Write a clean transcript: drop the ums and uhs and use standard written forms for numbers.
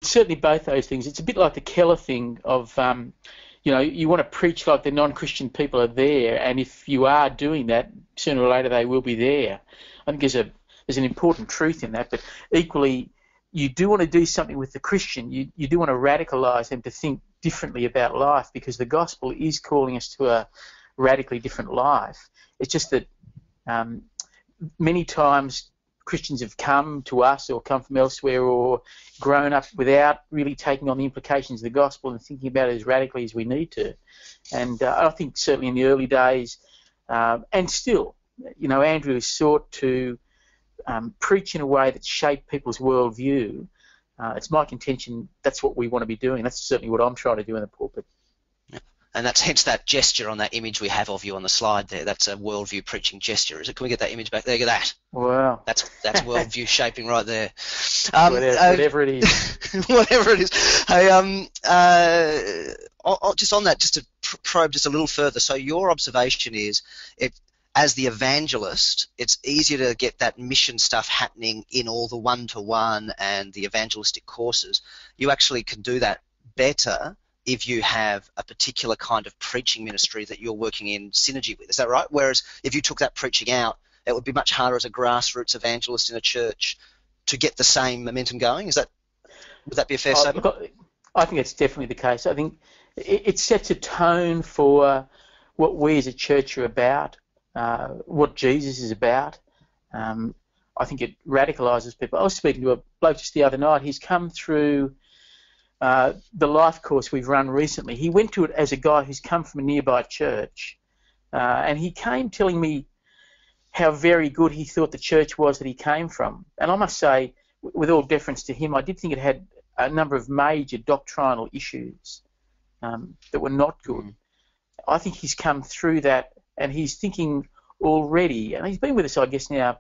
certainly both those things. It's a bit like the Keller thing of, you want to preach like the non-Christian people are there, and if you are doing that, sooner or later they will be there. I think there's an important truth in that, but equally, you do want to do something with the Christian. You do want to radicalise them to think differently about life, because the gospel is calling us to a radically different life. It's just that many times Christians have come to us or come from elsewhere or grown up without really taking on the implications of the gospel and thinking about it as radically as we need to. And I think certainly in the early days, and still, Andrew has sought to preach in a way that shaped people's worldview. It's my contention that's what we want to be doing. That's certainly what I'm trying to do in the pulpit. And that's hence that gesture on that image we have of you on the slide there. That's a worldview preaching gesture. Is it? Can we get that image back there? Get that. Wow. That's worldview shaping right there. Whatever it is. Whatever it is. Hey, just on that, just to probe just a little further. So your observation is, as the evangelist, it's easier to get that mission stuff happening in all the one-to-one and the evangelistic courses. You actually can do that better if you have a particular kind of preaching ministry that you're working in synergy with. Is that right? Whereas if you took that preaching out, it would be much harder as a grassroots evangelist in a church to get the same momentum going. Would that be a fair statement? I think it's definitely the case. I think it sets a tone for what we as a church are about, what Jesus is about. I think it radicalises people. I was speaking to a bloke just the other night. He's come through the life course we've run recently. He went to it as a guy who's come from a nearby church, and he came telling me how very good he thought the church was that he came from. And I must say, with all deference to him, I did think it had a number of major doctrinal issues that were not good. I think he's come through that, and he's thinking already, and he's been with us, I guess, now